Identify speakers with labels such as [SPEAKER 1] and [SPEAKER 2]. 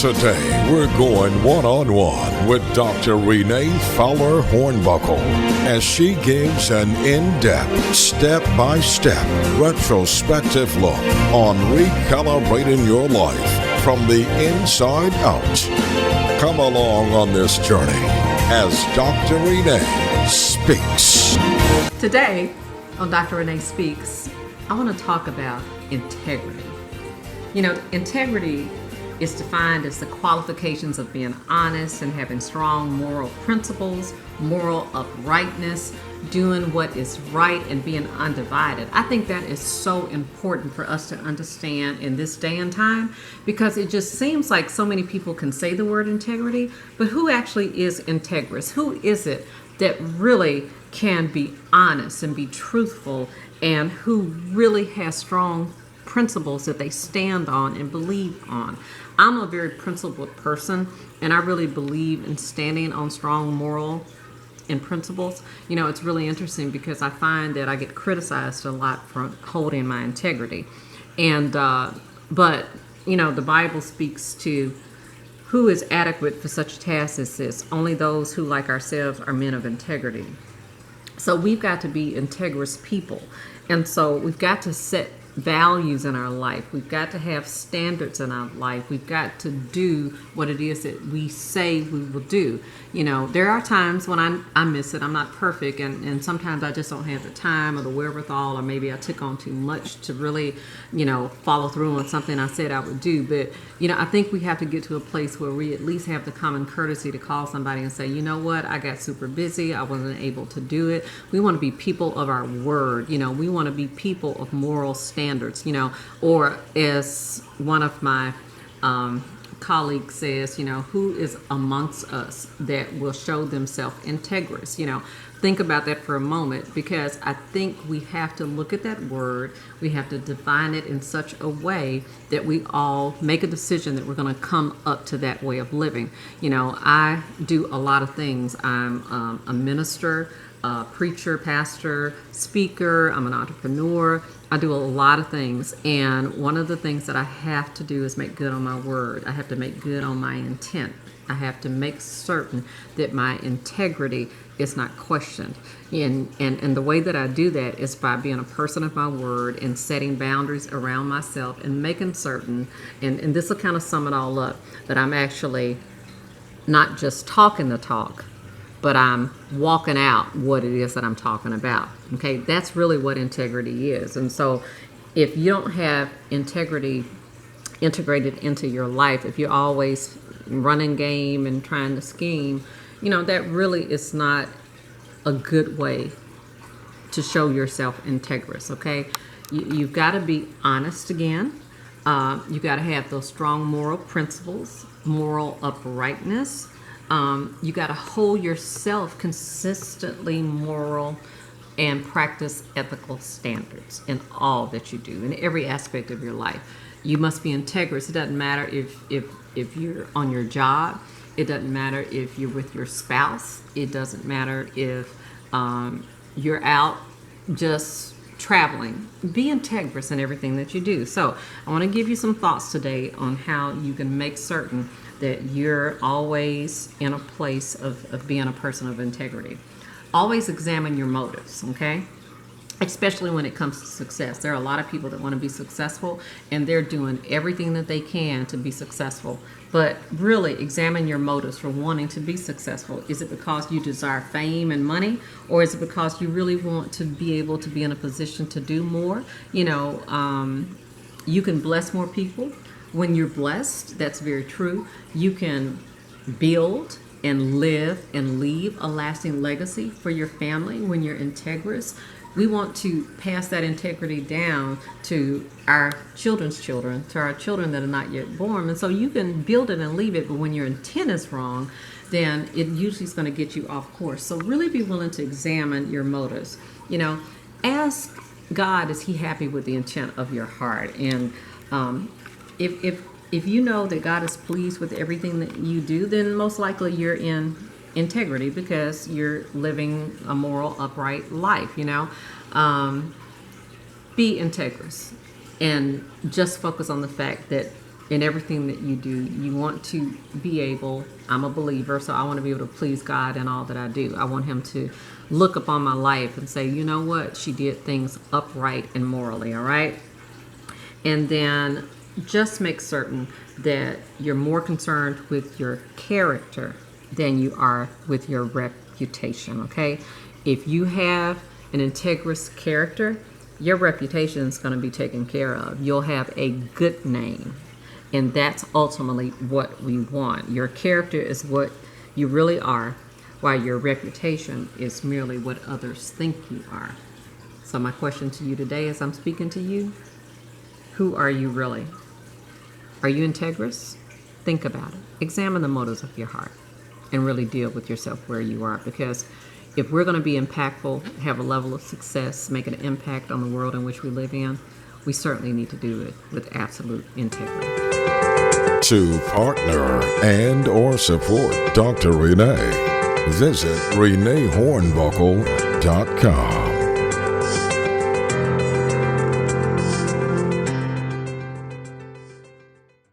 [SPEAKER 1] Today, we're going one-on-one with Dr. Renee Fowler Hornbuckle as she gives an in-depth, step-by-step, retrospective look on recalibrating your life from the inside out. Come along on this journey as Dr. Renee speaks.
[SPEAKER 2] Today, on Dr. Renee Speaks, I want to talk about integrity. You know, integrity is defined as the qualifications of being honest and having strong moral principles, moral uprightness, doing what is right, and being undivided. I think that is so important for us to understand in this day and time, because it just seems like so many people can say the word integrity, but who actually is integrous? Who is it that really can be honest and be truthful, and who really has strong principles that they stand on and believe on? I'm a very principled person, and I really believe in standing on strong moral and principles. You know, it's really interesting because I find that I get criticized a lot for holding my integrity. But, you know, the Bible speaks to who is adequate for such a task as this. Only those who, like ourselves, are men of integrity. So we've got to be integrous people. And so we've got to set values in our life. We've got to have standards in our life. We've got to do what it is that we say we will do. You know, there are times when I miss it. I'm not perfect, and sometimes I just don't have the time or the wherewithal, or maybe I took on too much to really, you know, follow through on something I said I would do. But, you know, I think we have to get to a place where we at least have the common courtesy to call somebody and say, you know what, I got super busy. I wasn't able to do it. We want to be people of our word. You know, we want to be people of moral standards, you know, or as one of my colleague says, you know, who is amongst us that will show themselves integrous? You know, think about that for a moment, because I think we have to look at that word. We have to define it in such a way that we all make a decision that we're going to come up to that way of living. You know, I do a lot of things. I'm a minister, preacher, pastor, speaker. I'm an entrepreneur. I do a lot of things, and one of the things that I have to do is make good on my word. I have to make good on my intent. I have to make certain that my integrity is not questioned. And the way that I do that is by being a person of my word and setting boundaries around myself and making certain, and this will kind of sum it all up, that I'm actually not just talking the talk, but I'm walking out what it is that I'm talking about. Okay, that's really what integrity is. And so if you don't have integrity integrated into your life, if you're always running game and trying to scheme, you know, that really is not a good way to show yourself integrous. Okay, you've got to be honest again. You got to have those strong moral principles, moral uprightness. You got to hold yourself consistently moral and practice ethical standards in all that you do, in every aspect of your life. You must be integrous. It doesn't matter if you're on your job. It doesn't matter if you're with your spouse. It doesn't matter if you're out just traveling. Be integrous in everything that you do. So I want to give you some thoughts today on how you can make certain that you're always in a place of being a person of integrity. Always examine your motives, okay? Especially when it comes to success. There are a lot of people that want to be successful, and they're doing everything that they can to be successful. But really examine your motives for wanting to be successful. Is it because you desire fame and money, or is it because you really want to be able to be in a position to do more? You know, you can bless more people when you're blessed. That's very true. You can build and live and leave a lasting legacy for your family when you're integrous. We want to pass that integrity down to our children's children, to our children that are not yet born. And so you can build it and leave it, but when your intent is wrong, then it usually is going to get you off course. So really be willing to examine your motives. You know, ask God, is he happy with the intent of your heart? And if you know that God is pleased with everything that you do, then most likely you're in integrity because you're living a moral, upright life, you know. Be integrous and just focus on the fact that in everything that you do. You want to be able, I'm a believer, so I want to be able to please God in all that I do. I want him to look upon my life and say, you know what, she did things upright and morally, all right? And then just make certain that you're more concerned with your character than you are with your reputation, okay? If you have an integrous character, your reputation is going to be taken care of. You'll have a good name. And that's ultimately what we want. Your character is what you really are, while your reputation is merely what others think you are. So my question to you today as I'm speaking to you, who are you really? Are you integrous? Think about it. Examine the motives of your heart and really deal with yourself where you are. Because if we're going to be impactful, have a level of success, make an impact on the world in which we live in, we certainly need to do it with absolute integrity.
[SPEAKER 1] To partner and or support Dr. Renee, visit ReneeHornbuckle.com.